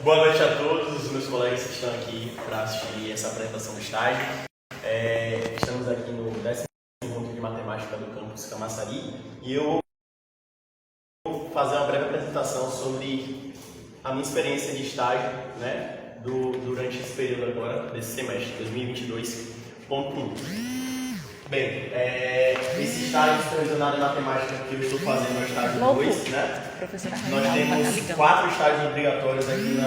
Boa noite a todos os meus colegas que estão aqui para assistir essa apresentação do estágio. Estamos aqui no 10º encontro de matemática do campus Camaçari e eu vou fazer uma breve apresentação sobre a minha experiência de estágio, né, durante esse período agora, desse semestre, 2022.1. Bem, esse estágio supervisionado em matemática que eu estou fazendo é o estágio 2, né? Nós temos 4 estágios obrigatórios aqui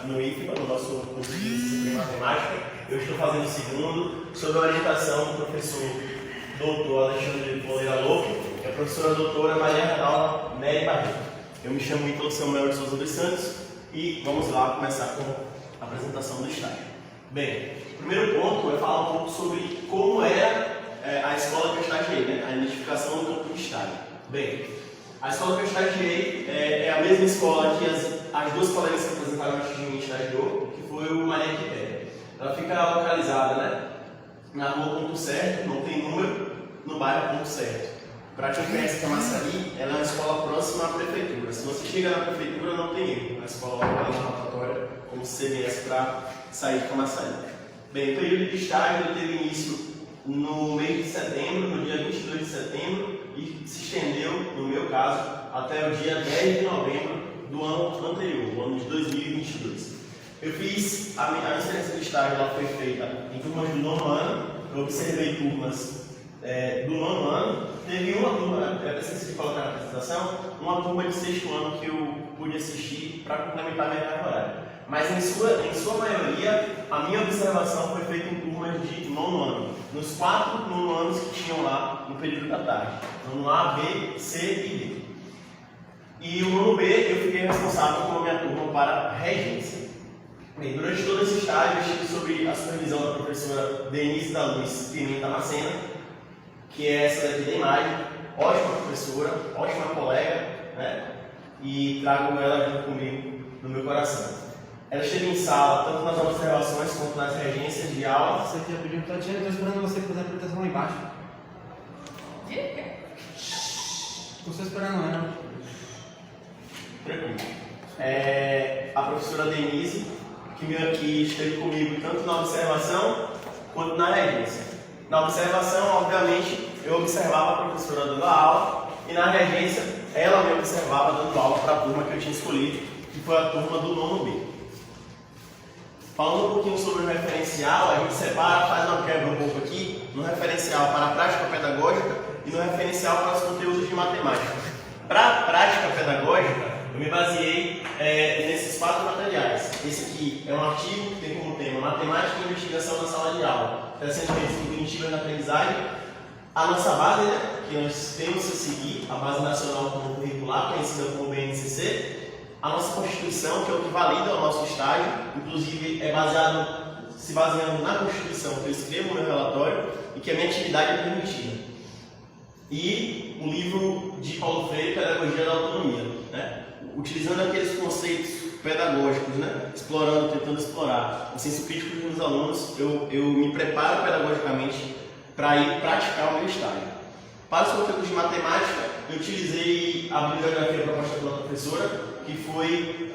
no IFBA, no nosso curso de disciplina de matemática. Eu estou fazendo o segundo, sob a orientação do professor doutor Alexandre Moreira Louco e a professora doutora Maria Renalda Nery Barreto. Eu me chamo Ítalo Samuel de Souza dos Santos e vamos lá começar com a apresentação do estágio. Bem, o primeiro ponto é falar um pouco sobre como era a escola que eu estagiei, né? A identificação do campo de estágio. Bem, a escola que eu estagiei é a mesma escola que as duas colegas que apresentaram antes de mim estagiou, que foi o Maria Quitéria. Ela fica localizada, né, na rua Ponto Certo, não tem número, no bairro Ponto Certo. Para quem conhece Camaçari, ela é uma escola próxima à prefeitura. Se você chega na prefeitura, não tem erro. A escola vai na rotatória como CBS para sair de Camaçari. Bem, o período de estágio teve início no mês de setembro, no dia 22 de setembro, e se estendeu, no meu caso, até o dia 10 de novembro do ano anterior, o ano de 2022. Eu fiz, a minha experiência de estágio ela foi feita em turmas do 9º ano, eu observei turmas do 9º ano, teve uma turma, eu esqueci de colocar na apresentação, uma turma de 6º ano que eu pude assistir para complementar minha carga horária. Mas em sua maioria, a minha observação foi feita em turmas de 9º ano, nos 4 9º anos que tinham lá no período da tarde, no A, B, C e D. E o 9º B eu fiquei responsável com a minha turma para regência. Bem, durante todo esse estágio eu estive sob a supervisão da professora Denise da Luz Pimenta Macena, que é essa daqui da imagem, ótima professora, ótima colega, né? E trago ela junto comigo no meu coração. Ela esteve em sala, tanto nas observações quanto nas regências de aula. Você tinha pedido para tirar, eu estou esperando você fazer a apresentação lá embaixo. De quê? Não estou esperando, não. Tranquilo. A professora Denise, que esteve comigo tanto na observação quanto na regência. Na observação, obviamente, eu observava a professora dando aula, e na regência, ela me observava dando aula para a turma que eu tinha escolhido, que foi a turma do 9º B. Falando um pouquinho sobre o referencial, a gente separa, faz uma quebra um pouco aqui, no referencial para a prática pedagógica e no referencial para os conteúdos de matemática. Para a prática pedagógica, eu me baseei nesses 4 materiais. Esse aqui é um artigo que tem como tema Matemática e Investigação na Sala de Aula, crescendo medicina cognitiva na aprendizagem. A nossa base, né, que nós temos que seguir, a Base Nacional Comum Curricular, conhecida como BNCC, a nossa Constituição, que é o que valida o nosso estágio, inclusive se baseando na Constituição que eu escrevo no meu relatório e que a minha atividade é permitida. E o livro de Paulo Freire, Pedagogia da Autonomia, né? Utilizando aqueles conceitos pedagógicos, né? Tentando explorar o senso crítico dos meus alunos, eu me preparo pedagogicamente para ir praticar o meu estágio. Para os conteúdos de matemática, eu utilizei a bibliografia proposta pela professora, que foi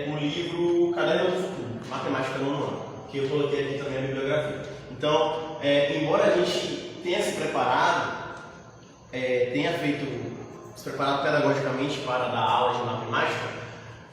o livro Caderno do Futuro, Matemática no 9º ano, que eu coloquei aqui também a bibliografia. Então, embora a gente tenha se preparado, se preparado pedagogicamente para dar aulas de matemática,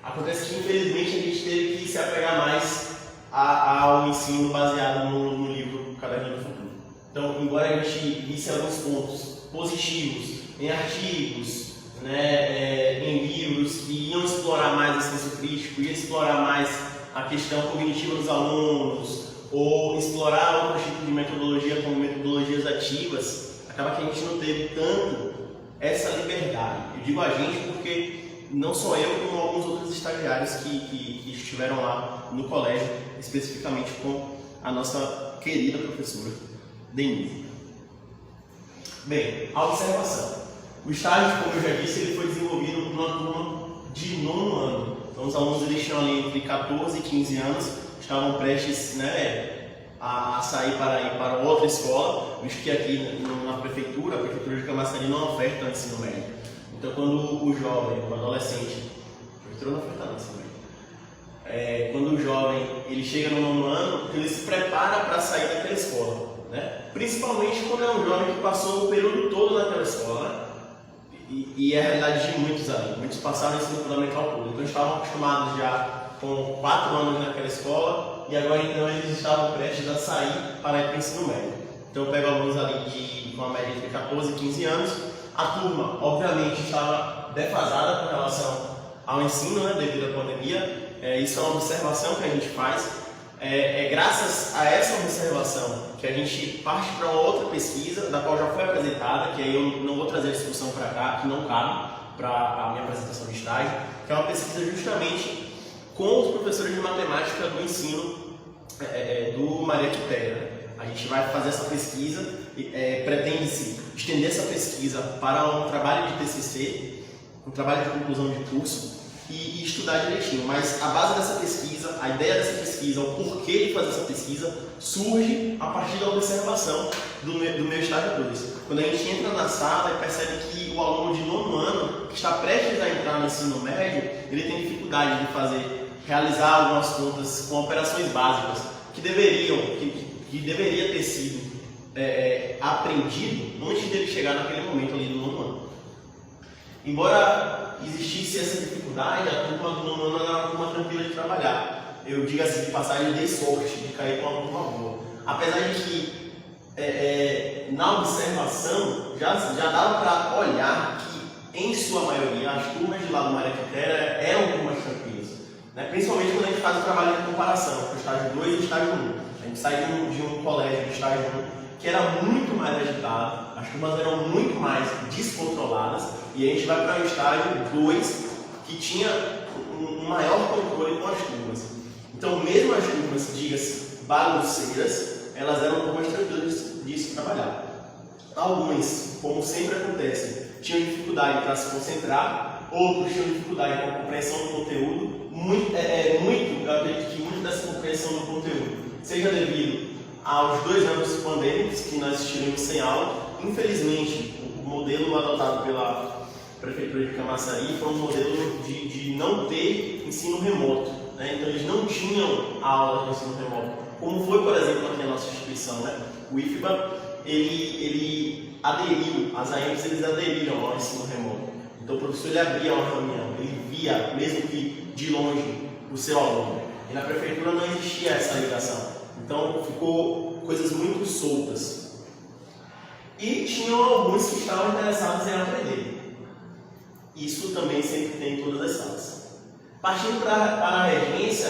acontece que infelizmente a gente teve que se apegar mais ao ensino baseado no livro Caderno do Futuro. Então, embora a gente visse alguns pontos positivos em artigos, né, em livros que iam explorar mais o senso crítico, iam explorar mais a questão cognitiva dos alunos, ou explorar outros tipos de metodologia como metodologias ativas, acaba que a gente não teve tanto essa liberdade. Eu digo a gente porque não só eu, como alguns outros estagiários que estiveram lá no colégio, especificamente com a nossa querida professora Denise. Bem, a observação. O estágio, como eu já disse, ele foi desenvolvido numa turma de 9º ano. Então, os alunos eles tinham ali entre 14 e 15 anos, estavam prestes, né, a sair para ir para outra escola, visto que aqui na prefeitura, a prefeitura de Camaçari não oferta ensino médio. Então, quando o jovem, o adolescente, a prefeitura não oferta ensino médio, quando o jovem ele chega no nono ano, ele se prepara para sair daquela escola, né? Principalmente quando é um jovem que passou o período todo naquela escola, né? E é a realidade de muitos ali. Muitos passaram o ensino fundamental todo, então estavam acostumados já com 4 anos naquela escola e agora então eles estavam prestes a sair para ir para o ensino médio. Então eu pego alunos ali com a média entre 14 e 15 anos. A turma, obviamente, estava defasada com relação ao ensino, né, devido à pandemia. Isso é uma observação que a gente faz. É graças a essa observação que a gente parte para uma outra pesquisa, da qual já foi apresentada, que aí eu não vou trazer a discussão para cá, que não cabe para a minha apresentação de estágio, que é uma pesquisa justamente com os professores de matemática do ensino do Maria Quitéria, né? A gente vai fazer essa pesquisa, pretende-se estender essa pesquisa para um trabalho de TCC, um trabalho de conclusão de curso, e estudar direitinho, mas a base dessa pesquisa, a ideia dessa pesquisa, o porquê de fazer essa pesquisa, surge a partir da observação do meu estágio 2. Quando a gente entra na sala e percebe que o aluno de nono ano, que está prestes a entrar no ensino médio, ele tem dificuldade de realizar algumas contas com operações básicas que deveria ter sido aprendido antes dele chegar naquele momento ali do nono ano. Embora existisse essa dificuldade, a turma do nono ano era uma turma tranquila de trabalhar. Eu digo assim, de passagem, eu dei sorte de cair com uma turma boa. Apesar de que, na observação, já dava para olhar que, em sua maioria, as turmas de lá do Maria Quitéria eram turmas tranquilas, né? Principalmente quando a gente faz o trabalho de comparação, com o estágio 2 e o estágio 1. A gente sai de um colégio de estágio 1 que era muito mais agitado, as turmas eram muito mais descontroladas, e a gente vai para o estágio 2, que tinha um maior controle com as turmas. Então, mesmo as turmas, diga-se, bagunceiras, elas eram turmas tranquilas de se trabalhar. Alguns, como sempre acontece, tinham dificuldade para se concentrar, outros tinham dificuldade com a compreensão do conteúdo. Eu acredito que muito dessa compreensão do conteúdo seja devido aos 2 anos pandêmicos que nós estivemos sem aula. Infelizmente, o modelo adotado pela Prefeitura de Camaçari foi um modelo de não ter ensino remoto, né? Então eles não tinham aula de ensino remoto, como foi, por exemplo, aqui a nossa instituição, né? O IFBA, ele aderiu, as AEMs eles aderiram ao ensino remoto. Então o professor ele abria uma reunião, ele via, mesmo que de longe, o seu aluno. E na prefeitura não existia essa ligação. Então ficou coisas muito soltas. E tinham alguns que estavam interessados em aprender. Isso também sempre tem em todas as salas. Partindo para a regência,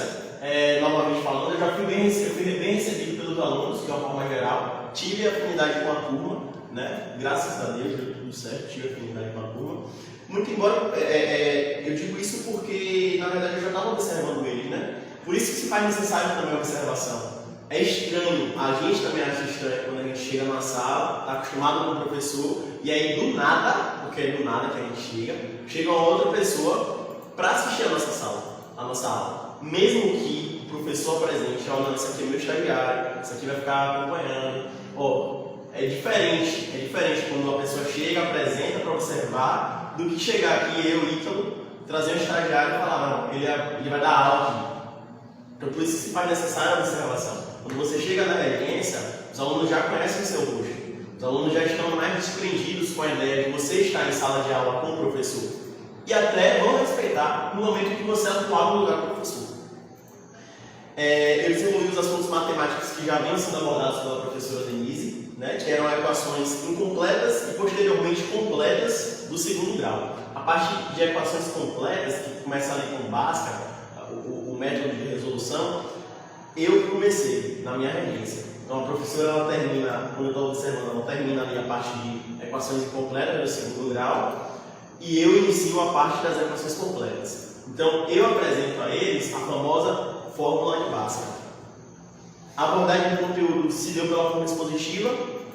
novamente falando, eu já fui bem recebido pelos alunos, de uma forma geral. Tive afinidade com a turma, né? Graças a Deus deu tudo certo, tive afinidade com a turma. Muito embora, eu digo isso porque, na verdade, eu já estava observando eles, né? Por isso que se faz necessário também a observação. É estranho, a gente também acha estranho quando a gente chega numa sala, está acostumado com o professor, e aí do nada, porque é do nada que a gente chega uma outra pessoa para assistir a nossa aula. Mesmo que o professor apresente, não, isso aqui é meu estagiário, isso aqui vai ficar acompanhando. É diferente quando a pessoa chega, apresenta para observar, do que chegar aqui eu, Ítalo, trazer um estagiário e falar, não, ele vai dar aula aqui. Então por isso que se faz necessária a observação. Quando você chega na regência, os alunos já conhecem o seu rosto. Os alunos já estão mais desprendidos com a ideia de você estar em sala de aula com o professor. E até vão respeitar no momento que você atuar no lugar do professor. Eu desenvolvi os assuntos matemáticos que já vinham sendo abordados pela professora Denise, né, que eram equações incompletas e posteriormente completas do segundo grau. A parte de equações completas, que começa ali com Bhaskara, o método de resolução, eu comecei na minha regência. Então a professora, ela termina, quando eu estou observando, ela termina ali a parte de equações incompletas do segundo grau e eu inicio a parte das equações completas. Então eu apresento a eles a famosa fórmula de Bhaskara. A abordagem do conteúdo se deu pela forma expositiva,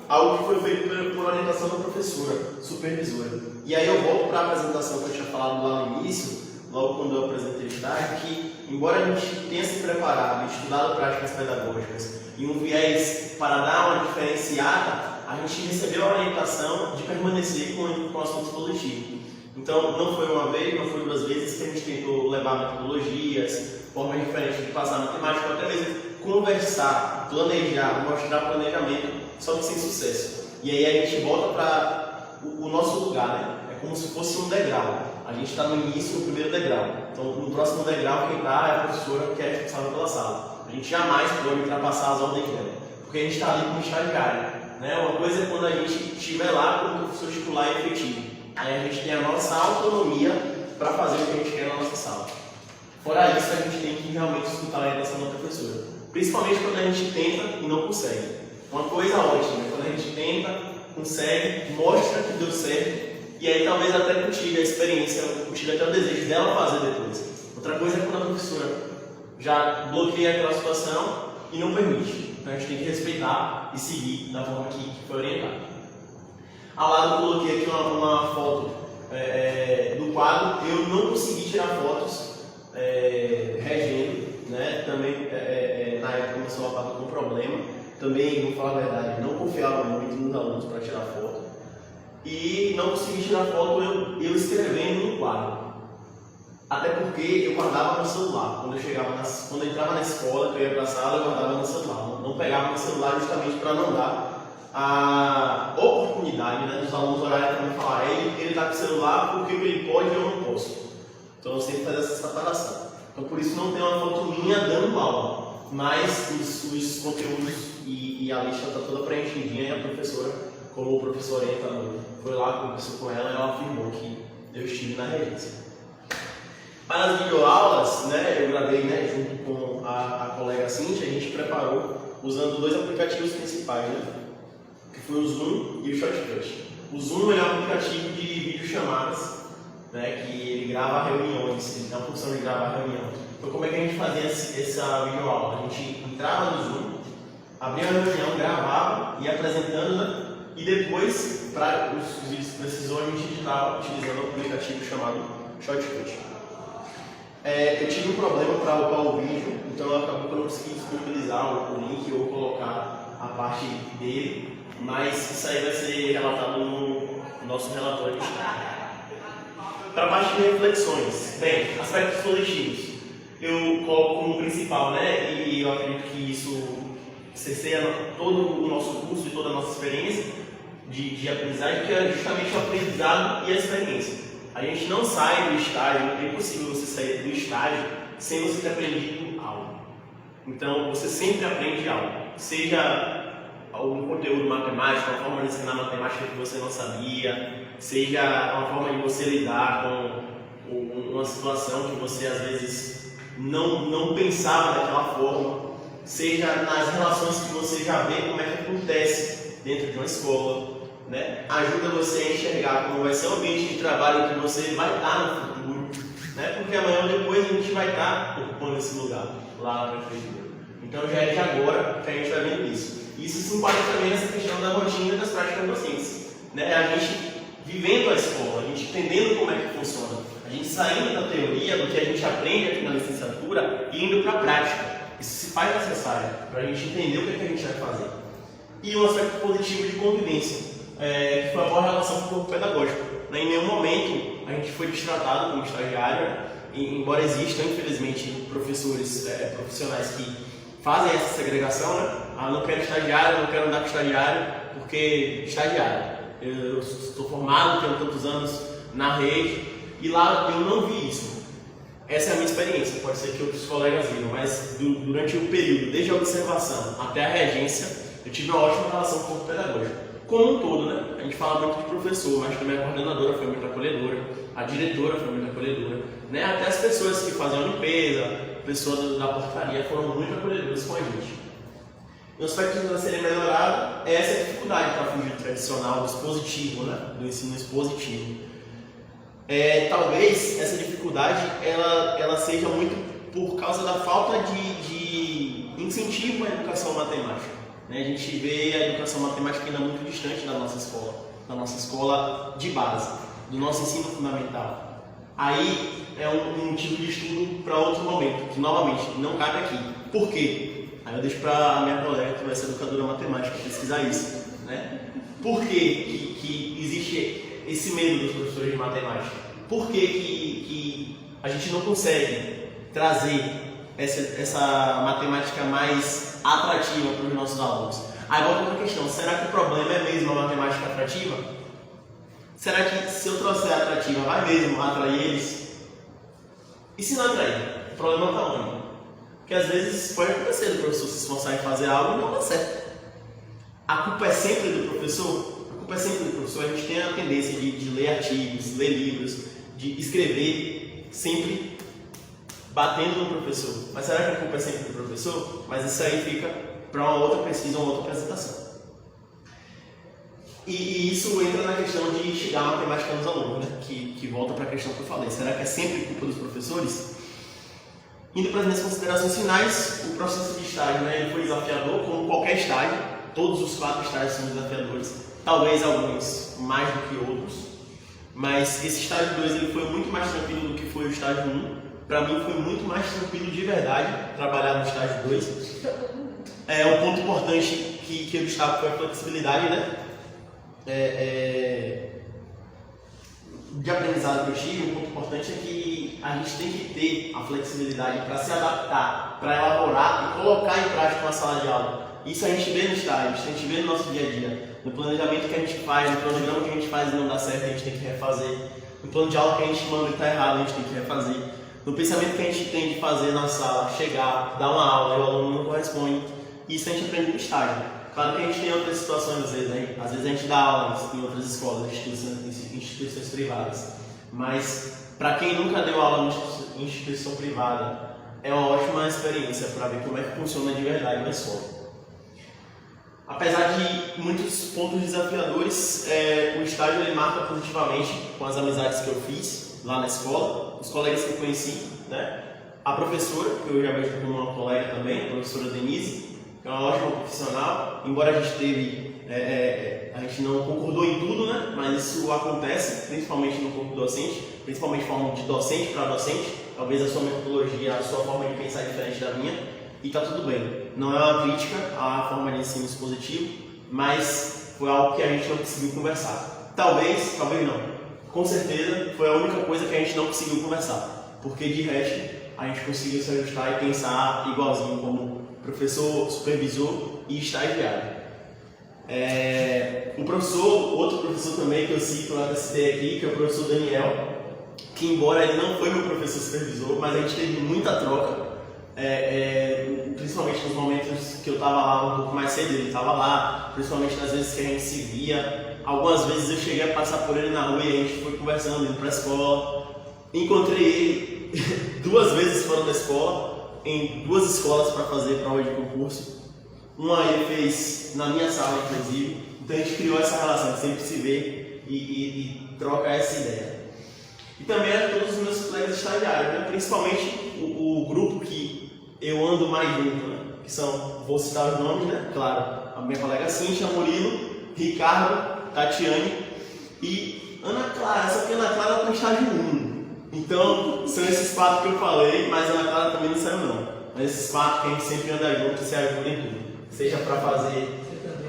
algo que foi feito por orientação da professora, supervisora. E aí eu volto para a apresentação que eu tinha falado lá no início, logo quando eu apresentei o estágio, que embora a gente tenha se preparado e estudado práticas pedagógicas e um viés para dar uma diferenciada, a gente recebeu a orientação de permanecer com o assunto expositivo. Então, não foi uma vez, não foi duas vezes que a gente tentou levar metodologias, formas diferentes de passar matemática, ou até mesmo conversar, planejar, mostrar planejamento, só que sem sucesso. E aí a gente volta para o nosso lugar, né? É como se fosse um degrau. A gente está no início, no primeiro degrau. Então, no próximo degrau, quem está é a professora que é responsável pela sala. A gente jamais pode ultrapassar as ordens dela, porque a gente está ali como estagiário. Né? Uma coisa é quando a gente estiver lá como professor titular e efetivo. Aí a gente tem a nossa autonomia para fazer o que a gente quer na nossa sala. Fora isso, a gente tem que realmente escutar a orientação da professora. Principalmente quando a gente tenta e não consegue. Uma coisa ótima, quando a gente tenta, consegue, mostra que deu certo, e aí talvez até cultive a experiência, cultive até o desejo dela fazer depois. Outra coisa é quando a professora já bloqueia aquela situação e não permite. Então a gente tem que respeitar e seguir da forma que foi orientado. Ao lado eu coloquei aqui uma foto do quadro. Eu não consegui tirar fotos regendo, né? Também na época começou a falar com problema. Também, vou falar a verdade, não confiava muito nos alunos para tirar foto. E não consegui tirar foto eu escrevendo no quadro. Até porque eu guardava no celular. Quando eu entrava na escola, que eu ia para a sala, eu guardava no celular. Não pegava no celular justamente para não dar a oportunidade, né, dos alunos olharem para mim e falar: ele está com o celular, porque ele pode e eu não posso. Então eu sempre fazia essa separação. Então por isso não tem uma foto minha dando aula. Mas os conteúdos e a lista está toda preenchidinha, e a professora, como o professor orientador, foi lá, conversou com ela e ela afirmou que eu estive na regência. Para as videoaulas, né, eu gravei, né, junto com a colega Cíntia, a gente preparou usando dois aplicativos principais, né, que foi o Zoom e o Shortcut. O Zoom é um aplicativo de videochamadas, né, que ele grava reuniões, ele tem a função de gravar reuniões. Então, como é que a gente fazia essa videoaula? A gente entrava no Zoom, abria a reunião, gravava, ia apresentando, né? E depois, para os vídeos que precisou, a gente editava utilizando um aplicativo chamado Shortcut. Eu tive um problema para upar o vídeo, então acabou que eu não consegui disponibilizar o link ou colocar a parte dele, mas isso aí vai ser relatado no nosso relatório de estágio. Para a parte de reflexões, bem, aspectos positivos. Eu coloco como principal, né, e eu acredito que isso cerceia todo o nosso curso e toda a nossa experiência de aprendizagem, que é justamente o aprendizado e a experiência. A gente não sai do estágio, é impossível você sair do estágio sem você ter aprendido algo. Então, você sempre aprende algo, seja algum conteúdo matemático, uma forma de ensinar matemática que você não sabia, seja uma forma de você lidar com uma situação que você às vezes não pensava daquela forma, seja nas relações que você já vê como é que acontece dentro de uma escola, né? Ajuda você a enxergar como vai ser o ambiente de trabalho que você vai estar no futuro, né? Porque amanhã ou depois a gente vai estar ocupando esse lugar lá na prefeitura. Então já é de agora que a gente está vendo isso. Isso se enquadra também nessa questão da rotina e das práticas docentes, né? A gente vivendo a escola, a gente entendendo como é que funciona, a gente saindo da teoria, do que a gente aprende aqui na licenciatura e indo para a prática. Isso se faz necessário para a gente entender o que a gente vai fazer. E um aspecto positivo de convivência, que foi a boa relação com o corpo pedagógico. Em nenhum momento a gente foi destratado como estagiário, embora existam, infelizmente, professores profissionais que fazem essa segregação, né? Não quero estagiário, não quero andar com estagiário, porque estagiário. Eu estou formado, tenho tantos anos na rede, e lá eu não vi isso. Essa é a minha experiência, pode ser que outros colegas viram, mas durante o período, desde a observação até a regência, eu tive uma ótima relação com o corpo pedagógico. Como um todo, né? A gente fala muito de professor, mas também a coordenadora foi muito acolhedora, a diretora foi muito acolhedora, né? Até as pessoas que faziam a limpeza, pessoas da portaria foram muito acolhedoras com a gente. Um aspecto a ser melhorado é essa dificuldade para fugir do tradicional, do expositivo, né? Do ensino expositivo. Talvez essa dificuldade ela seja muito por causa da falta de incentivo à educação matemática. Né? A gente vê a educação matemática ainda muito distante da nossa escola de base, do nosso ensino fundamental. Aí é um motivo de estudo para outro momento, que novamente não cabe aqui. Por quê? Aí eu deixo para a minha colega, que vai ser educadora matemática, pesquisar isso. Né? Por que existe esse medo dos professores de matemática? por que a gente não consegue trazer essa matemática mais atrativa para os nossos alunos? Aí volta uma questão, será que o problema é mesmo a matemática atrativa? Será que se eu trouxer a atrativa vai mesmo atrair eles? E se não atrair? O problema está onde? Porque às vezes pode acontecer do professor se esforçar em fazer algo e não dá certo. A culpa é sempre do professor? A culpa é sempre do professor. A gente tem a tendência de ler artigos, ler livros, de escrever sempre batendo no professor. Mas será que a culpa é sempre do professor? Mas isso aí fica para uma outra pesquisa, uma outra apresentação. E isso entra na questão de chegar a matemática nos alunos, né? que volta para a questão que eu falei. Será que é sempre culpa dos professores? Indo para as minhas considerações finais, o processo de estágio, né, ele foi desafiador, como qualquer estágio. Todos os 4 estágios são desafiadores, talvez alguns mais do que outros. Mas esse estágio 2 ele foi muito mais tranquilo do que foi o estágio 1. Para mim foi muito mais tranquilo de verdade trabalhar no estágio 2. Um ponto importante que eu destaco foi a flexibilidade, né? De aprendizado que eu tive, um ponto importante é que a gente tem que ter a flexibilidade para se adaptar, para elaborar e colocar em prática uma sala de aula. Isso a gente vê no estágio, a gente vê no nosso dia a dia, no planejamento que a gente faz, no cronograma que a gente faz e não dá certo, a gente tem que refazer, no plano de aula que a gente manda e está errado, a gente tem que refazer, no pensamento que a gente tem de fazer na sala, chegar, dar uma aula e o aluno não corresponde. Isso a gente aprende no estágio. Claro que a gente tem outras situações às vezes, né? Às vezes a gente dá aula em outras escolas, instituições privadas. Mas para quem nunca deu aula em instituição privada, é uma ótima experiência para ver como é que funciona de verdade na escola. Apesar de muitos pontos desafiadores, o estágio ele marca positivamente com as amizades que eu fiz lá na escola, os colegas que eu conheci, né? A professora, que eu já vejo como uma colega também, a professora Denise, que é uma ótima profissional, embora a gente teve, a gente não concordou em tudo, né? Mas isso acontece, principalmente no corpo docente, principalmente de forma de docente para docente, talvez a sua metodologia, a sua forma de pensar é diferente da minha, e está tudo bem. Não é uma crítica à forma de ensino expositivo, mas foi algo que a gente não conseguiu conversar. Talvez não. Com certeza foi a única coisa que a gente não conseguiu conversar, porque de resto a gente conseguiu se ajustar e pensar igualzinho como professor, supervisor e estagiário. Outro professor também que eu cito lá da CDE aqui, que é o professor Daniel, que embora ele não foi meu professor supervisor, mas a gente teve muita troca, principalmente nos momentos que eu estava lá um pouco mais cedo, ele estava lá, principalmente nas vezes que a gente se via. Algumas vezes eu cheguei a passar por ele na rua e a gente foi conversando, indo para a escola. Encontrei ele 2 vezes fora da escola, em 2 escolas para fazer prova de concurso. Uma ele fez na minha sala, inclusive. Então a gente criou essa relação, de sempre se vê e troca essa ideia. E também a todos os meus colegas estagiários, né? Principalmente o grupo que eu ando mais junto, né? Que são, vou citar os nomes, né? Claro, a minha colega Cíntia, Murilo, Ricardo, Tatiane e Ana Clara. Só que Ana Clara está no estágio 1. Então, são esses 4 que eu falei, mas a Ana Clara também não saiu não. Mas esses 4 que a gente sempre anda junto e se ajuda em tudo. Seja para fazer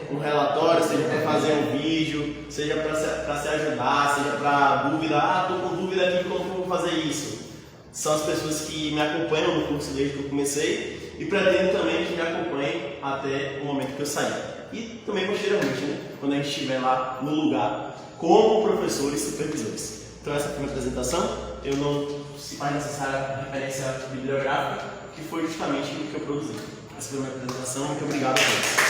um relatório, seja para fazer um vídeo, seja para se ajudar, seja para dúvida, estou com dúvida aqui, como eu vou fazer isso? São as pessoas que me acompanham no curso desde que eu comecei e pretendo também que me acompanhem até o momento que eu sair. E também posteriormente, né? Quando a gente estiver lá no lugar como professores e supervisores. Então essa foi a minha apresentação. Eu não se faz necessária a referência bibliográfica, que foi justamente o que eu produzi. Essa foi a minha apresentação. Muito obrigado a todos.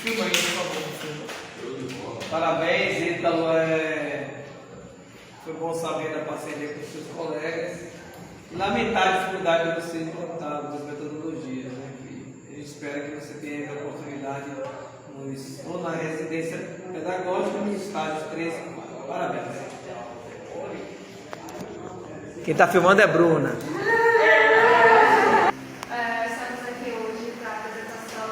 Filma aí, por favor. Parabéns, Ítalo. Foi bom saber da parceria com os seus colegas. E lamentar a dificuldade de você implantar as metodologias, né? Que eu espero que você tenha a oportunidade ou na residência pedagógica no estágio 3. Parabéns. Quem está filmando é a Bruna. Estamos aqui hoje para a apresentação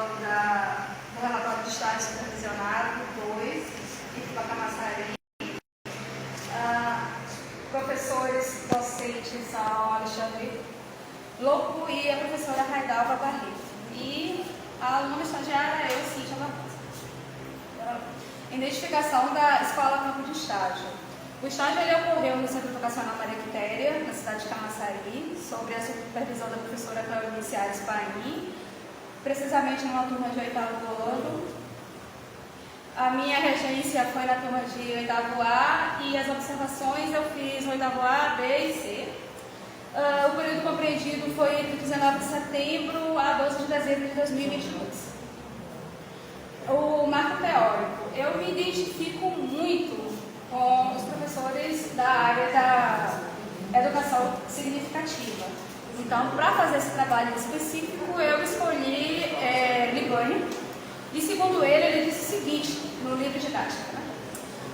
do relatório de estágio supervisionado 2, e da Camaçari. Professores docentes são Alexandre Louco e a professora Raidalva Barreto. E a aluna estagiária é eu, Cíntia Barbosa. Identificação da Escola Campo de Estágio. O estágio ele ocorreu no Centro Educacional Maria Quitéria, na cidade de Camaçari, sob a supervisão da professora Cleonice Aires Paim, precisamente numa turma de 8º ano. A minha regência foi na turma de 8º A e as observações eu fiz 8º A, B e C. O período compreendido foi entre 19 de setembro a 12 de dezembro de 2022. O marco teórico. Eu me identifico muito com os professores da área da educação significativa. Então, para fazer esse trabalho específico, eu escolhi Libânio. E segundo ele disse o seguinte, no livro didático, né?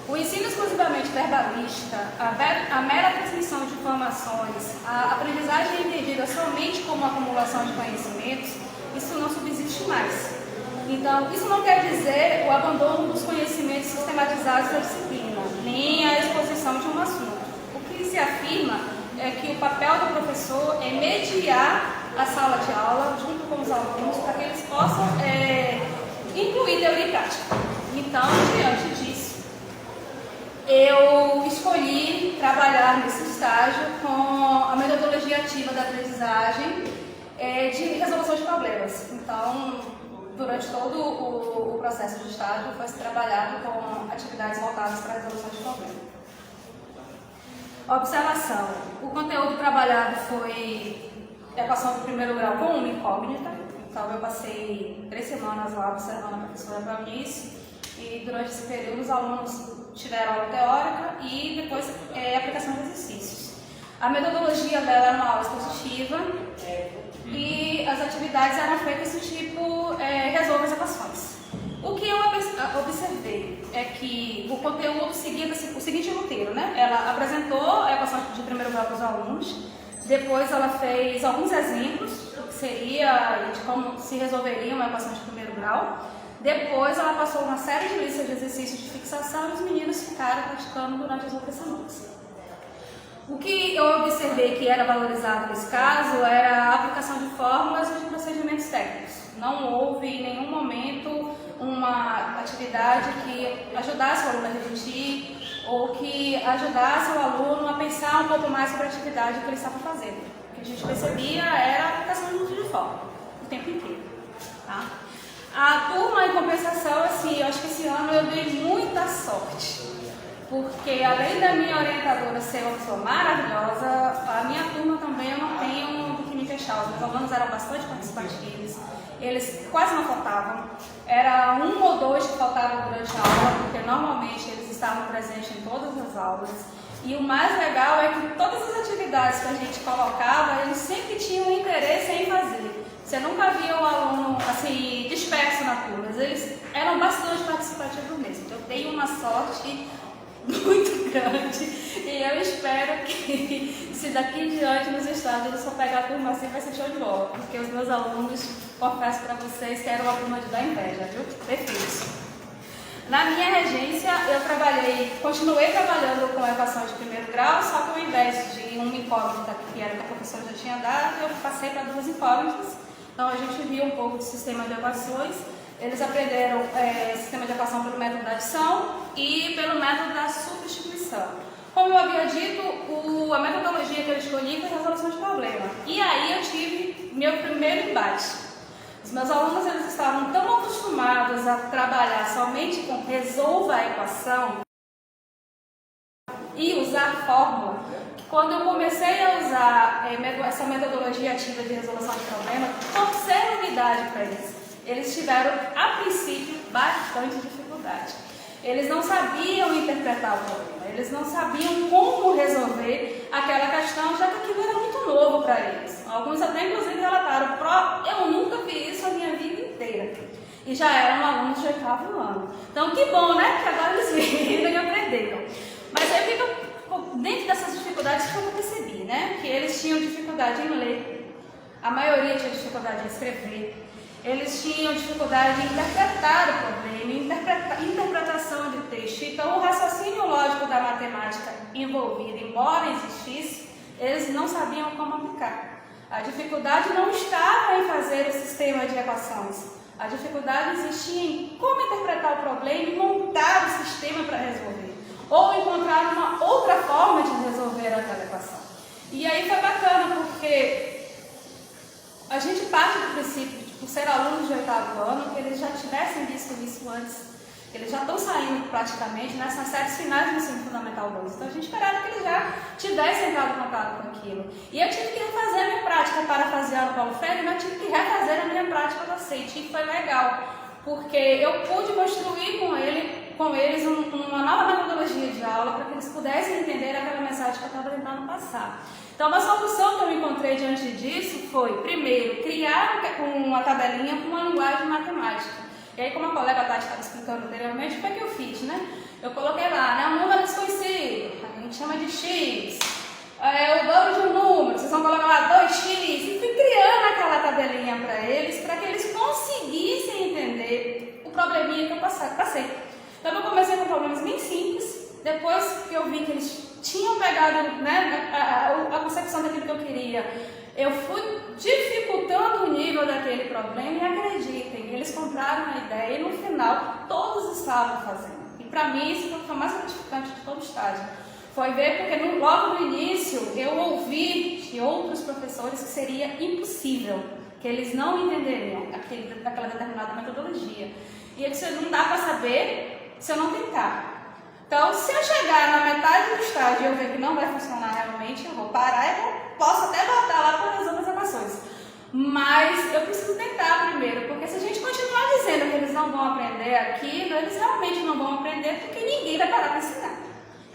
O ensino exclusivamente verbalista, a mera transmissão de informações, a aprendizagem entendida somente como acumulação de conhecimentos, isso não subsiste mais. Então, isso não quer dizer o abandono dos conhecimentos sistematizados da disciplina, nem a exposição de um assunto. O que se afirma é que o papel do professor é mediar a sala de aula junto com os alunos para que eles possam incluir teoria e prática. Então, diante disso, eu escolhi trabalhar nesse estágio com a metodologia ativa da aprendizagem de resolução de problemas. Então, durante todo o processo de estágio, foi trabalhado com atividades voltadas para a resolução de problemas. Observação. O conteúdo trabalhado foi equação do primeiro grau com uma incógnita. Então, eu passei 3 semanas lá observando a professora Cleonice e durante esse período os alunos tiveram aula teórica e depois aplicação de exercícios. A metodologia dela era uma aula expositiva e as atividades eram feitas do tipo resolva as equações. O que eu observei é que o conteúdo seguia o seguinte roteiro, né? Ela apresentou a equação de primeiro grau para os alunos, depois ela fez alguns exemplos do que seria de como se resolveria uma equação de primeiro grau. Depois ela passou uma série de listas de exercícios de fixação e os meninos ficaram praticando durante as outras semanas. O que eu observei que era valorizado nesse caso era a aplicação de fórmulas e de procedimentos técnicos. Não houve em nenhum momento uma atividade que ajudasse o aluno a repetir ou que ajudasse o aluno a pensar um pouco mais sobre a atividade que ele estava fazendo. O que a gente percebia era a aplicação de uso de fórmula o tempo inteiro. Tá? A turma, em compensação, assim, eu acho que esse ano eu dei muita sorte. Porque além da minha orientadora ser uma pessoa maravilhosa, a minha turma também eu não tenho do que me queixar. Os meus alunos eram bastante participativos, eles quase não faltavam. Era 1 ou 2 que faltavam durante a aula, porque normalmente eles estavam presentes em todas as aulas. E o mais legal é que todas as atividades que a gente colocava, eles sempre tinham interesse em fazer. Você nunca via o aluno assim, disperso na turma, eles eram bastante participativos mesmo. Eu tenho uma sorte muito grande e eu espero que se daqui em diante nos estágios eu só pegar a turma assim vai ser show de bola, porque os meus alunos, confesso para vocês que era uma turma de dar inveja, viu? Perfeito. Na minha regência eu continuei trabalhando com a equação de primeiro grau, só que ao invés de uma incógnita que era que a professora já tinha dado, eu passei para 2 incógnitas. Então a gente viu um pouco do sistema de equações. Eles aprenderam sistema de equação pelo método da adição e pelo método da substituição. Como eu havia dito, a metodologia que eu escolhi foi a resolução de problema. E aí eu tive meu primeiro embate. Os meus alunos eles estavam tão acostumados a trabalhar somente com resolva a equação e usar fórmula, que quando eu comecei a usar essa metodologia ativa de resolução de problema, por ser novidade para eles tiveram, a princípio, bastante dificuldade. Eles não sabiam interpretar o problema, eles não sabiam como resolver aquela questão, já que aquilo era muito novo para eles. Alguns até, inclusive, relataram, eu nunca vi isso a minha vida inteira. E já eram alunos de 8º ano. Então, que bom, né? Que agora eles viram e aprenderam. Mas aí fica dentro dessas dificuldades que eu percebi, né? Que eles tinham dificuldade em ler, a maioria tinha dificuldade em escrever. Eles tinham dificuldade em interpretar o problema, interpretação de texto. Então, o raciocínio lógico da matemática envolvido, embora existisse, eles não sabiam como aplicar. A dificuldade não estava em fazer o sistema de equações. A dificuldade existia em como interpretar o problema e montar o sistema para resolver. Ou encontrar uma outra forma de resolver aquela equação. E aí foi bacana, porque a gente parte do princípio, de, por ser alunos de 8º ano, que eles já tivessem visto isso antes. Eles já estão saindo praticamente nessas séries finais do ensino fundamental 2. Então a gente esperava que eles já tivessem entrado em contato com aquilo. E eu tive que refazer a minha prática, parafrasear o Paulo Freire, mas eu tive que refazer a minha prática docente. E foi legal, porque eu pude construir com eles uma nova metodologia de aula para que eles pudessem entender aquela mensagem que eu estava tentando passar. Então, uma solução que eu encontrei diante disso foi, primeiro, criar uma tabelinha com uma linguagem matemática. E aí, como a colega Tati estava explicando anteriormente, o que é que eu fiz, né? Eu coloquei lá, né, um número desconhecido, a gente chama de x, o dobro de um número, vocês vão colocar lá 2x, e fui criando aquela tabelinha para que eles conseguissem entender o probleminha que eu passei. Então, eu comecei com problemas bem simples, depois que eu vi que eles tinham pegado, né, a concepção daquilo que eu queria, eu fui dificultando o nível daquele problema e acreditem, eles compraram a ideia e no final todos estavam fazendo. E para mim isso foi o mais gratificante de todo o estágio. Foi ver porque logo no início eu ouvi de outros professores que seria impossível, que eles não entenderiam aquela determinada metodologia. E eu disse, não dá para saber se eu não tentar. Então, se eu chegar na metade do estágio e eu ver que não vai funcionar realmente, eu vou parar e posso até voltar lá para as outras equações. Mas eu preciso tentar primeiro, porque se a gente continuar dizendo que eles não vão aprender aquilo, eles realmente não vão aprender porque ninguém vai parar para ensinar.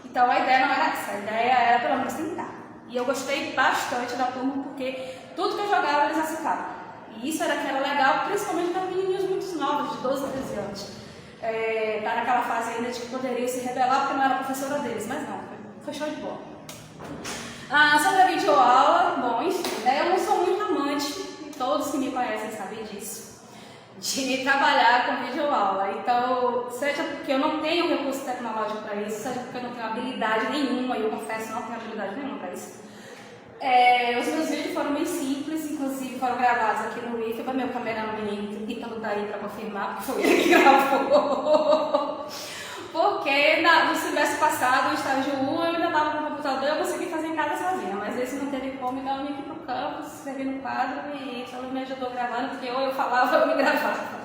Então, a ideia não era essa, a ideia era pelo menos tentar. E eu gostei bastante da turma porque tudo que eu jogava eles aceitavam. E isso era que era legal, principalmente para menininhos muito novos, de 12 a 13 anos. Tá naquela fase ainda de que poderia se rebelar porque não era professora deles, mas não, foi show de bola. Sobre a videoaula, bom, enfim, eu não sou muito amante, e todos que me conhecem sabem disso, de trabalhar com videoaula. Então, seja porque eu não tenho recurso tecnológico para isso, seja porque eu não tenho habilidade nenhuma, e eu confesso, não tenho habilidade nenhuma para isso. Os meus vídeos foram bem simples, inclusive foram gravados aqui no IFBA, meu cameraman Ítalo tá aí para confirmar, porque foi ele que gravou. Porque no semestre passado, no estágio 1, eu ainda estava com o computador e eu consegui fazer em casa sozinha, mas esse não teve como, então eu vim aqui pro campus, escrevi no quadro e Ítalo me ajudou gravando, porque ou eu falava ou eu me gravava.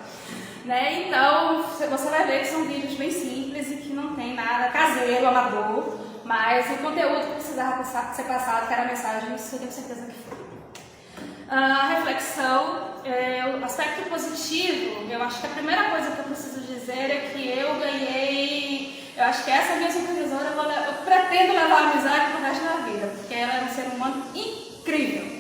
Né? Então, você vai ver que são vídeos bem simples e que não tem nada caseiro, amador. Mas o conteúdo que precisava ser passado, que era a mensagem, isso eu tenho certeza que foi. A reflexão, o aspecto positivo, eu acho que a primeira coisa que eu preciso dizer é que eu ganhei, eu acho que essa minha supervisora, eu pretendo levar a amizade pro resto da vida, porque ela era um ser humano incrível.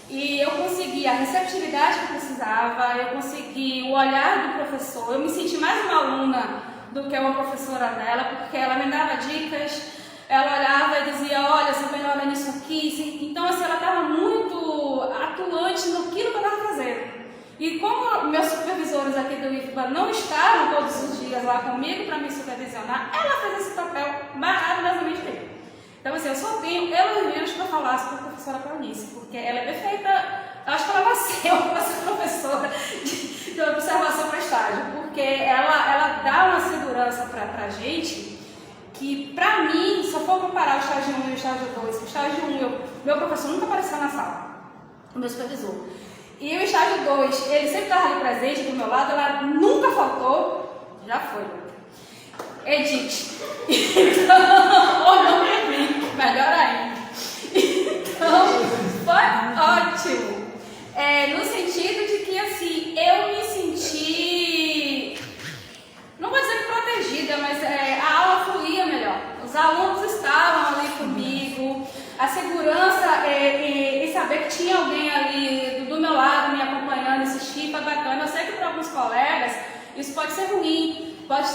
E eu consegui a receptividade que eu precisava, eu consegui o olhar do professor, eu me senti mais uma aluna do que uma professora dela, porque ela me dava dicas. Ela olhava e dizia, olha, você melhora nisso aqui. Então, assim, ela estava muito atuante naquilo que eu estava fazendo. E como meus supervisores aqui do IFBA não estavam todos os dias lá comigo para me supervisionar, ela fez esse papel maravilhosamente bem. Então, assim, eu só tenho elogios para falar sobre a professora Claunice, porque ela é perfeita. Acho que ela nasceu para ser professora de observação para estágio, porque ela dá uma segurança para a gente. Que, pra mim, se eu for comparar o estágio 1 e o estágio 2, o estágio 1, meu professor nunca apareceu na sala, o meu supervisor. E o estágio 2, ele sempre estava ali presente do meu lado, ela nunca faltou, já foi. Edith. Então, ou não pra mim, melhor ainda. Então, foi ótimo. No sentido de que, assim, eu me senti, não vou dizer que protegida, mas a aula fluía melhor. Os alunos estavam ali comigo, a segurança e saber que tinha alguém ali do meu lado me acompanhando, assistir, foi bacana. Eu sei que para alguns colegas isso pode ser ruim, pode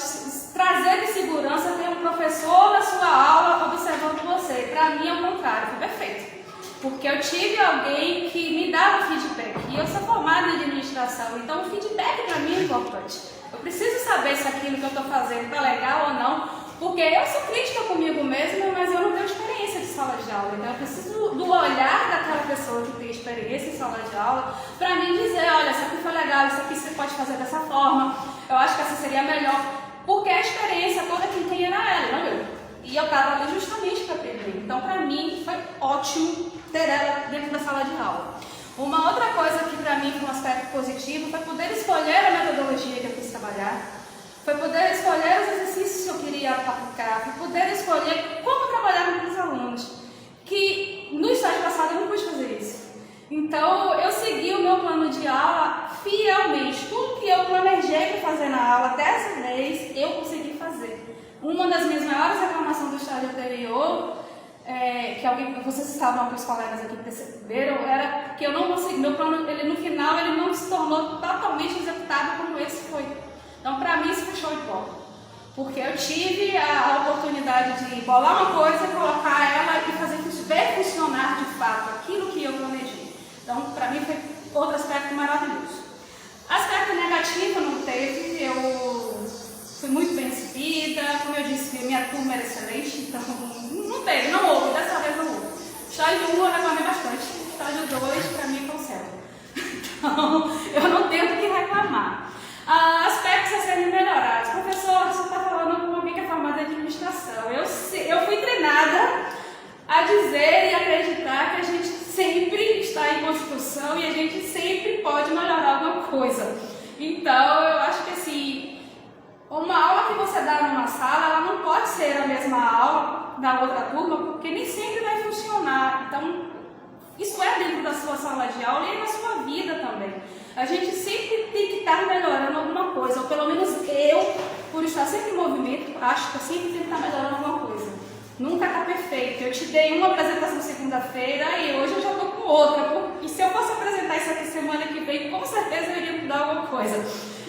trazer de segurança ter um professor na sua aula observando você. Para mim é o contrário, foi perfeito. Porque eu tive alguém que me dava feedback. E eu sou formada em administração, então o feedback para mim é importante. Eu preciso saber se aquilo que eu estou fazendo está legal ou não, porque eu sou crítica comigo mesma, mas eu não tenho experiência de sala de aula. Então eu preciso do olhar daquela pessoa que tem experiência em sala de aula para mim dizer, olha, isso aqui foi legal, isso aqui você pode fazer dessa forma, eu acho que essa seria melhor, porque a experiência toda quem tem era ela, não eu. E eu estava ali justamente para aprender. Então, para mim, foi ótimo ter ela dentro da sala de aula. Uma outra coisa que para mim foi um aspecto positivo foi poder escolher a metodologia que eu quis trabalhar, foi poder escolher os exercícios que eu queria aplicar, foi poder escolher como trabalhar com os alunos, que no estágio passado eu não pude fazer isso. Então, eu segui o meu plano de aula fielmente. Tudo que eu planejei para fazer na aula, dessa vez, eu consegui fazer. Uma das minhas maiores reclamações do estágio anterior, que vocês estavam com os colegas aqui perceberam, era que eu não consegui, meu plano, ele no final, ele não se tornou totalmente executável como esse foi. Então, para mim, isso foi show de bola. Porque eu tive a oportunidade de bolar uma coisa, colocar ela e fazer ver funcionar de fato aquilo que eu planejei. Então, para mim, foi outro aspecto maravilhoso. Aspecto negativo não teve, eu fui muito bem recebida, como eu disse, minha turma era excelente, então não teve, não houve, dessa vez não houve. Estágio 1 eu reclamei bastante, estágio 2 para mim foi um céu. Então, eu não tenho o que reclamar. Aspectos a serem melhorados. Professor, você está falando com uma amiga formada em administração. Eu fui treinada a dizer e acreditar que a gente sempre está em construção e a gente sempre pode melhorar alguma coisa. Então, eu acho que assim, uma aula que você dá numa sala, ela não pode ser a mesma aula da outra turma, porque nem sempre vai funcionar. Então, isso é dentro da sua sala de aula e na sua vida também. A gente sempre tem que estar melhorando alguma coisa, ou pelo menos eu, por estar sempre em movimento, acho que eu sempre tenho que estar melhorando alguma coisa. Nunca está perfeito. Eu te dei uma apresentação segunda-feira e hoje eu já estou com outra. E se eu fosse apresentar isso aqui semana que vem, com certeza eu iria mudar alguma coisa.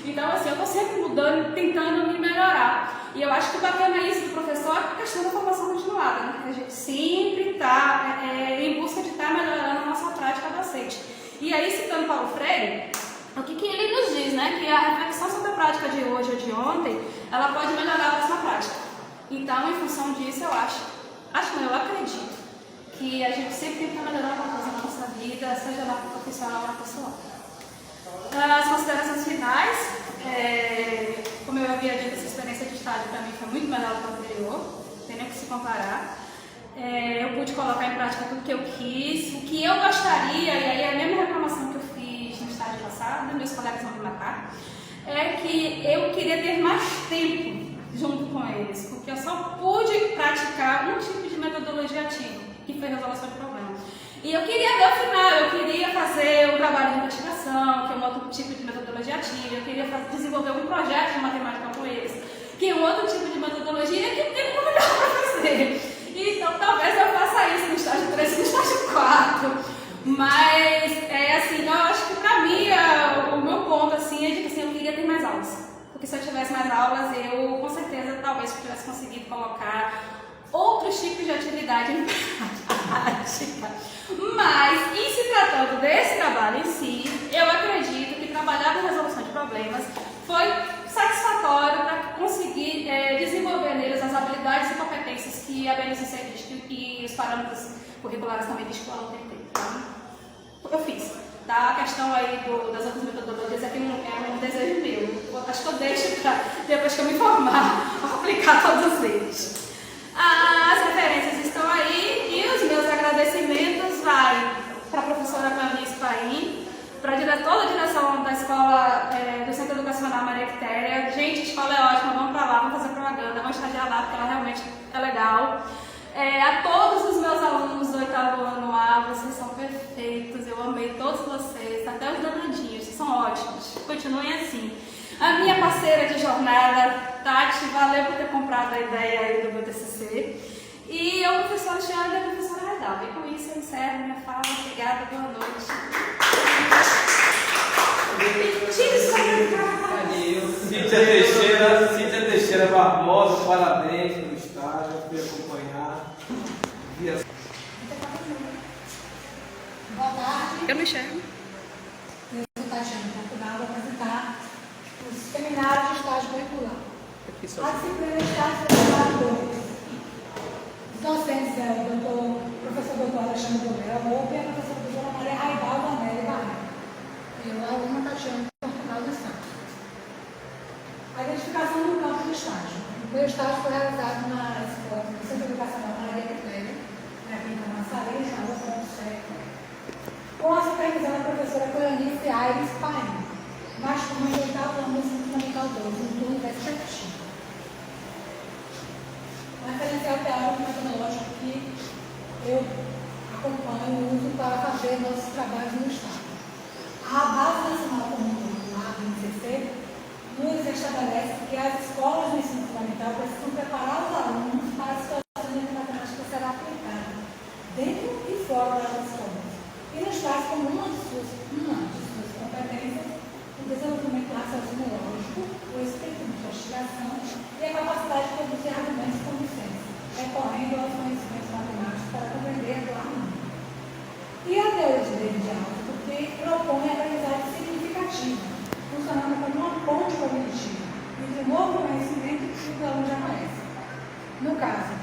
Então, assim, eu estou sempre mudando, tentando me melhorar. E eu acho que o bacana isso do professor é a questão da formação continuada, né? Que a gente sempre está em busca de estar melhorando a nossa prática docente. E aí, citando Paulo Freire, o que ele nos diz, né? Que a reflexão sobre a prática de hoje ou de ontem, ela pode melhorar a próxima prática. Então, em função disso, eu acredito que a gente sempre tem que estar melhorando alguma coisa na nossa vida, seja na profissional ou na pessoal. As considerações finais, como eu havia dito, essa experiência de estágio para mim foi muito melhor do que a anterior, não tem nem o que se comparar. Eu pude colocar em prática tudo que eu quis, o que eu gostaria, e aí é a mesma reclamação que eu fiz no estágio passado, meus colegas vão me matar, é que eu queria ter mais tempo junto com eles, porque eu só pude praticar um tipo de metodologia ativa, que foi resolução de problemas. E eu queria ver o final, eu queria fazer um trabalho de investigação, que é um outro tipo de metodologia ativa, eu queria desenvolver um projeto de matemática com eles, que é um outro tipo de metodologia que tem como melhor para fazer. Então talvez eu faça isso no estágio 3 e no estágio 4. Mas assim, eu acho que para mim o meu ponto assim, é de que assim, eu queria ter mais aulas. Porque se eu tivesse mais aulas, eu com certeza talvez tivesse conseguido colocar outros tipos de atividade em prática. Mas, em se tratando desse trabalho em si, eu acredito que trabalhar com resolução de problemas foi satisfatório para conseguir desenvolver neles as habilidades e competências que a BNCC diz e os parâmetros curriculares também diz que o aluno tem que ter. Então, eu fiz. Tá? A questão aí das outras metodologias é um desejo meu. Acho que eu deixo para, depois que eu me formar, aplicar todos eles. As referências estão aí e os meus agradecimentos vai para a professora Clarice Paim, para toda a direção da escola do Centro Educacional Maria Quitéria. Gente, a escola é ótima, vamos para lá, vamos fazer propaganda, vamos estagiar lá porque ela realmente é legal. A todos os meus alunos do 8º ano A, vocês são perfeitos, eu amei todos vocês, até os danadinhos, vocês são ótimos, continuem assim. A minha parceira de jornada, Tati, valeu por ter comprado a ideia aí do meu TCC. E eu, professora Tiana, e a professora Redal. E com isso eu encerro minha fala. Obrigada, boa noite. Cíntia Teixeira Barbosa, parabéns pelo estágio, por acompanhar. Boa tarde. Eu me enxergo. Eu sou Tatiana Portugal, vou apresentar os seminários de estágio curricular. A disciplina de estágio curricular 2. Os docentes é o professor doutor Alexandre Goleira Roupa e a professora doutora Maria Raidal Vanélia meu estágio foi realizado na escola, no Centro Educacional Maria Quitéria, na Clínica Massarém, na Rua Ponto Seco, com a supervisão da professora Cleonice Aires Paim, mas como eu estava no ensino fundamental 2, no turno vespertino. O referencial teórico e metodológico que eu acompanho e uso para fazer nossos trabalhos no Estado. A Base Nacional Comum, a BNCC, nos estabelece que as escolas do ensino fundamental precisam preparar os alunos para a situação em que a matemática será aplicada, dentro e fora das escolas, e nos traz como uma de suas competências o desenvolvimento do raciocínio lógico, o espírito de investigação e a capacidade de produzir argumentos convincentes, recorrendo aos conhecimentos matemáticos para compreender o aluno. E a teoria de David Allen, que propõe a aprendizagem significativa, funcionando como uma ponte cognitiva entre o novo conhecimento e o que o aluno já conhece. No caso,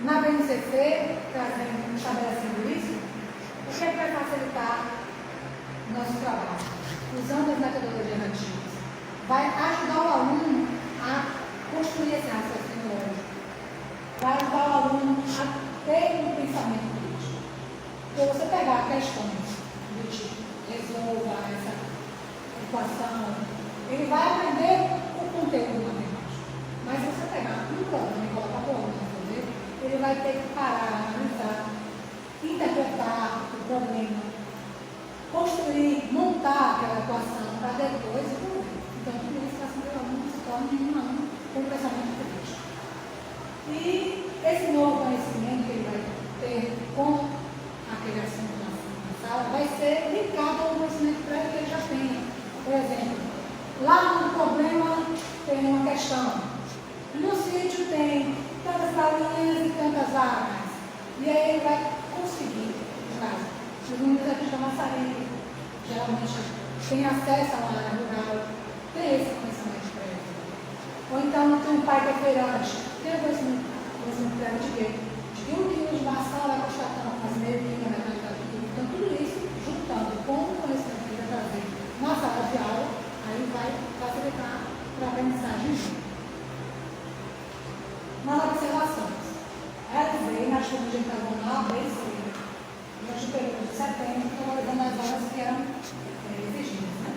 na BNCC, estabelecendo isso, o que é que vai facilitar o nosso trabalho? Usando as metodologias nativas. Vai ajudar o aluno a construir esse raciocínio lógico. Vai ajudar o aluno a ter um pensamento crítico. Porque você pegar questões do tipo, resolva essa equação, ele vai aprender o conteúdo matemático. Mas se você pegar um problema e colocar para o aluno fazer, ele vai ter que parar, analisar, interpretar o problema, construir, montar aquela equação para depois evoluir. Então, tudo isso faz com que o aluno se torne um aluno com pensamento crítico. E esse novo conhecimento que ele vai ter com aquele assunto na sala vai ser ligado ao conhecimento prévio que ele já tem. Por exemplo, lá no problema tem uma questão. No sítio tem tantas galinhas e tantas vacas. E aí ele vai conseguir, claro, os meninos aqui de Massarém, geralmente tem acesso a uma área rural, tem esse conhecimento prévio. Ou então tem um pai que é feirante, tem o conhecimento prévio de quê? De que 1 quilo de maçã vai custar tanto, mas meio quilo vai custar tudo. Então tudo isso, juntando com o conhecimento que ele vai trazer na sala de aula, aí vai facilitar para a aprendizagem. Nas observações. Realizei nas turmas de carbono A, B e C, durante o período de setembro, valorizando as horas que eram exigidas. Né?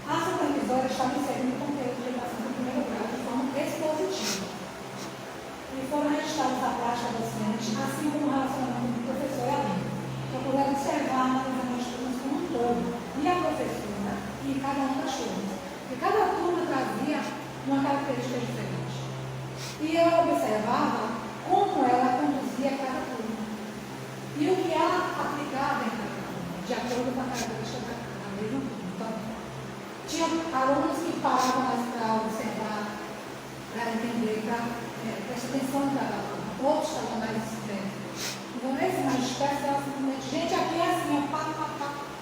A supervisora estava inserindo o conteúdo de educação do primeiro grau de forma expositiva. E foram registrados a prática docente, assim como o relacionamento do professor e aluno, para poder observar analisando as turmas como um todo, e a professora e cada uma das turmas. Porque cada turma trazia uma característica diferente. E eu observava como ela conduzia cada turma. E o que ela aplicava em cada turma, de acordo com a característica da mesma turma. Então, tinha alunos que paravam mais para observar, para entender, para prestar atenção em cada turma. Outros estavam mais dispersos. Então, nesse mais disperso, ela simplesmente, gente, aqui é assim, pá,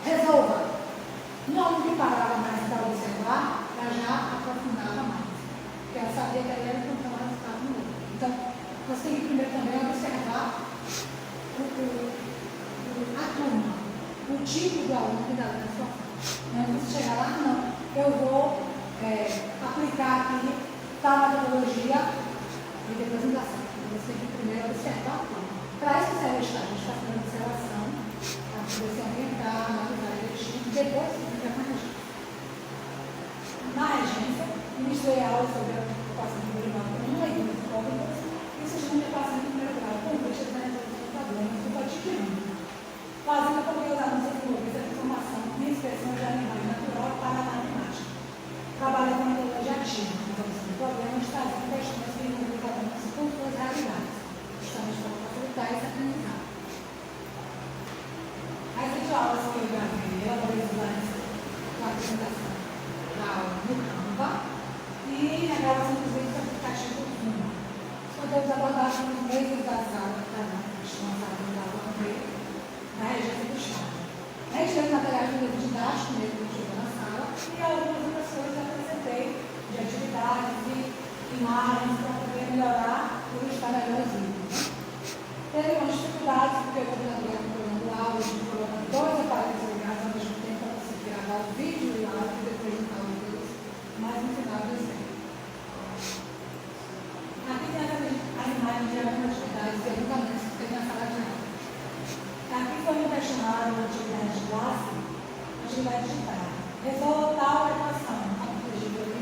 resolva. No aluno que parava mais para observar, ela já aprofundava mais. Porque ela sabia que ela era encontrar um resultado no outro. Então, você tem que primeiro também observar a turma, o tipo do aluno que dá na sua frente. Não é você chegar lá, não. Eu vou aplicar aqui tal metodologia e depois não dá certo. Você tem que primeiro observar a turma. Para isso serve o estágio, a gente está fazendo observação, para poder se orientar, analisar direitinho, e depois você fica com a regência. Na regência, ministrei aula sobre a ocupação do primeiro grau com 1 e 2 públicas e o sistema de ocupação do primeiro grau com vistas na resolução de problemas do cotidiano, fazendo com que os alunos desenvolvessem a informação e expressão de linguagem natural para a matemática. Trabalha com a metodologia ativa, resolução de problemas, trazendo questões que envolvem os alunos com suas realidades, justamente para facilitar esse aprendizado. As videoaulas que eu gravei, elaborei slides com a apresentação da aula no Canva e a gravação dos vídeos aplicativos do Zoom. Os conteúdos abordados nos meios das aulas da aula na regência do Estado. Registrei materiais de livro didático mesmo que chegou na sala e algumas pessoas eu apresentei de atividades e imagens para poder melhorar e ilustrar melhor os vídeos. Teve algumas dificuldades porque eu estou procurando áudio, procurando 2 aparelhos ligados ao mesmo tempo para conseguir gravar o vídeo e o áudio e depois juntar os dois, mas no final deu certo. atividade digital. Resolva tal equação.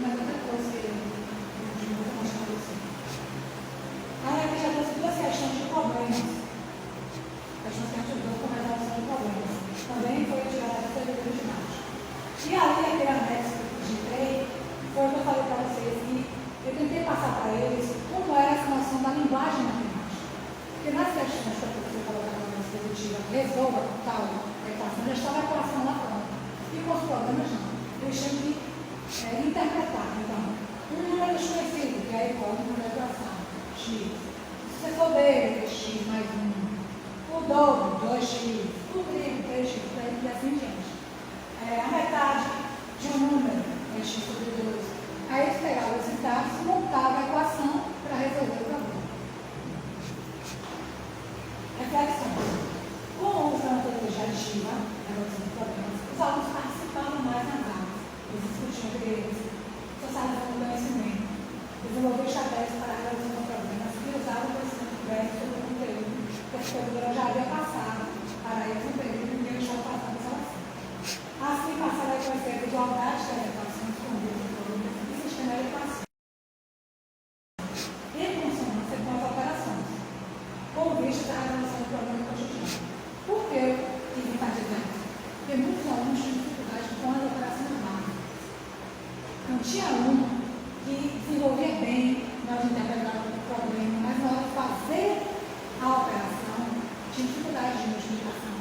Mas outra coisa que eu vou mostrar para você. Aí aqui já trouxe duas questões de problemas. Questões que ajudou com a resolução de problemas. Também foi tirada da teoria de ginástica. E ali, aquele anexo que eu digitei, foi o que eu falei para vocês que eu tentei passar para eles como era essa noção da linguagem matemática. Porque nas questões que eu fui colocar na nossa positiva, resolva tal equação, já estava a equação lá pronta. E com os problemas não. Eu tinha que interpretar. Então, um número desconhecido, que é igual ao número da equação, x. Se você souber que é x mais 1, o dobro, 2x, o triplo, 3x, e assim diante. A metade de um número é x sobre 2. Aí eles pegavam esse dados e montavam a equação para resolver o problema. Reflexões. Com o uso da metodologia aditiva, na resolução de problemas, os alunos participavam mais nas aulas. Eles discutiam entre eles, socializavam o conhecimento, desenvolviam estratégias para a resolução de problemas e usavam o conhecimento diverso sobre o conteúdo que a supervisora já havia passado para eles no período em que eles estavam passando essa ação. Assim, passaram a conhecer a igualdade das equações com o sistema de equações. Em consonância com as operações, com vista à resolução do problema cotidiano. Por que isso está dizendo? Porque muitos alunos tinham dificuldade com as operações básicas. Não tinha aluno que desenvolvia bem na hora de interpretar o problema, mas na hora de fazer a operação, tinha dificuldade de multiplicação.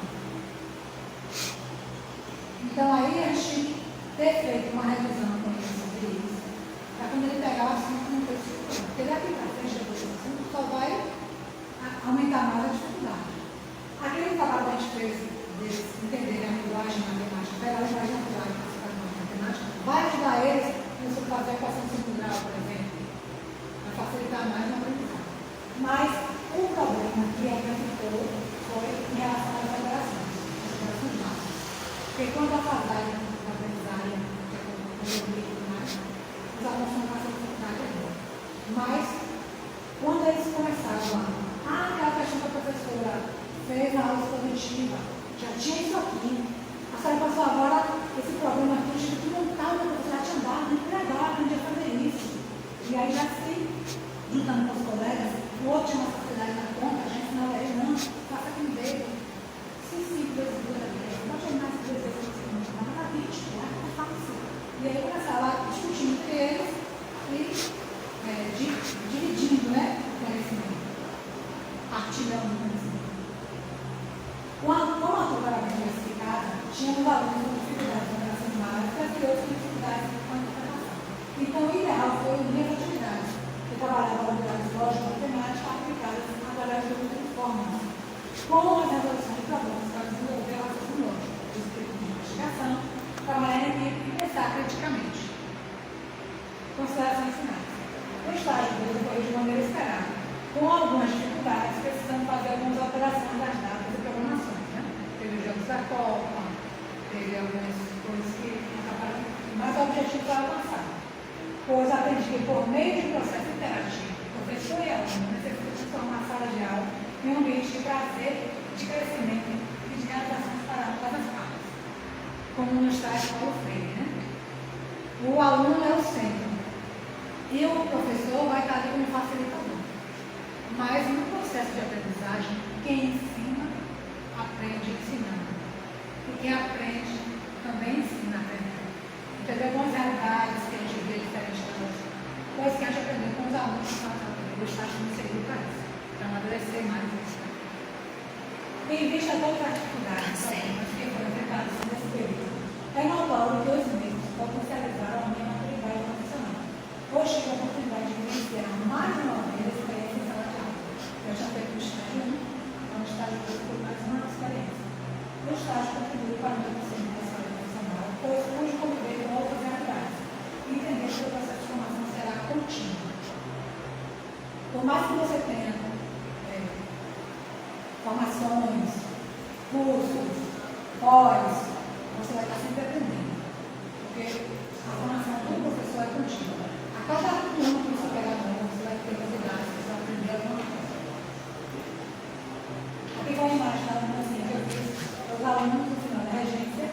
Então aí a gente tinha que ter feito uma revisão com ele sobre isso, para quando ele pegar o assunto não ter dificuldade. Porque daqui para frente, depois do assunto, só vai aumentar mais a dificuldade. Aquele trabalho que a gente fez de entender a linguagem matemática, pegar a linguagem natural e classificar a matemática, vai ajudar eles no fazer a equação singular, por exemplo, para facilitar mais a aprendizagem. Mas o problema que apresentou foi em relação às operações básicas. Porque quando a passagem da aprendizagem, que é o tudo mais, os alunos não passam dificuldade agora. Mas, quando eles começaram aquela questão que a professora fez na aula expositiva, já tinha isso aqui. A senhora passou agora esse problema aqui, tinha que montar, a professora tinha dado, entregar, aprendi a fazer isso. E aí já se juntando com os colegas, o outro tinha uma facilidade na conta, a gente não é, não, faça aqui no dedo. Se 5 vezes 2 é 10, pode ter mais 2 vezes 5, mas era 20, é fácil. E aí começava a discutir entre eles e dividindo, né, o conhecimento, partilhando o conhecimento. Como a turma era bem diversificada, tinha um alunos com dificuldades em operações básicas e outros com dificuldades com a interpretação. Então, o ideal foi unir as atividades, que trabalhavam habilidades lógicas e matemáticas aplicadas através de outras formas, com a resolução de problemas para desenvolver a raciocínio lógico, escrito de investigação, trabalhar em equipe e pensar criticamente. Considerações finais. O estágio desenvolveu de maneira esperada, com algumas dificuldades, precisando fazer algumas alterações das datas e programações. Né? Teve os jogos da Copa, teve algumas coisas que acabaram, mas o objetivo foi alcançado. Pois aprendi que, por meio de um processo interativo, o professor e aluno necessitam transformar a sala de aula em um ambiente de prazer, de crescimento e de realização para todas as partes. Como no estágio Paulo Freire. Né? O aluno é o centro. E o professor vai estar ali como facilitador. Mas no processo de aprendizagem, quem ensina, aprende ensinando. E quem aprende, também ensina aprendendo. Então, tem algumas realidades que a gente vê diferentes da nossa. Coisas que a gente aprendeu com os alunos que estão aprendendo. O estágio não serviu para isso. Para amadurecer mais isso. Em vista de todas as dificuldades que foram enfrentadas nesse período, é notório que os mesmos potencializaram a minha maturidade profissional. Hoje tive a oportunidade de vivenciar mais uma vez a experiência em sala de aula. Eu já feito o estágio 1, então o estágio 2 foi mais uma experiência. O estágio contribui para o meu crescimento da saúde profissional, pois pude conviver com outras realidades e entender que o processo de formação será contínuo. Por mais que você tenha formações, cursos, pós, você vai estar sempre aprendendo. Porque a formação do professor é contínua. A cada ano que você pegar novo, você vai ter novidades, você vai aprender alguma coisa. Aqui vai a imagem da aluna assim, que eu fiz os alunos no final da regência,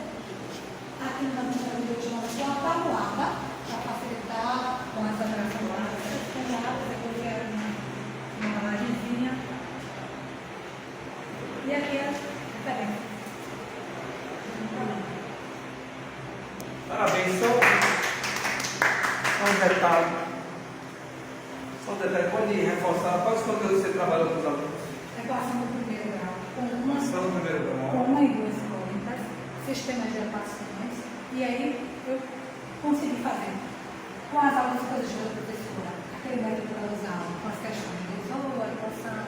detalhe. Só um detalhe, pode reforçar quais conteúdos você trabalhou com os alunos? Equação do primeiro grau, com uma e duas incógnitas, sistemas de equações, e aí eu consegui fazer com as aulas que eu da professora, aquele método que ela usava, com as questões de isola, equação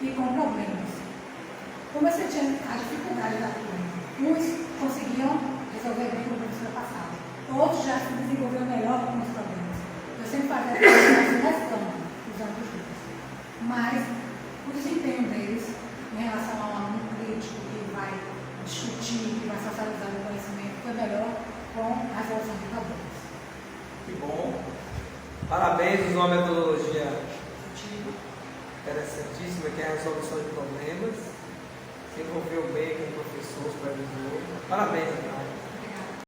e com problemas. Como você tinha a dificuldade da coisa, uns conseguiam resolver bem como a professora passava, outros já se desenvolveram melhor com os problemas. Eu sempre fazia as questões usando os dois. Mas o desempenho deles em relação a um aluno crítico que vai discutir, que vai socializar o conhecimento, foi melhor com a resolução de problemas. Que bom. Parabéns, usou uma metodologia interessantíssima, que é a resolução de problemas. Se envolveu bem com o professor, supervisor. Parabéns.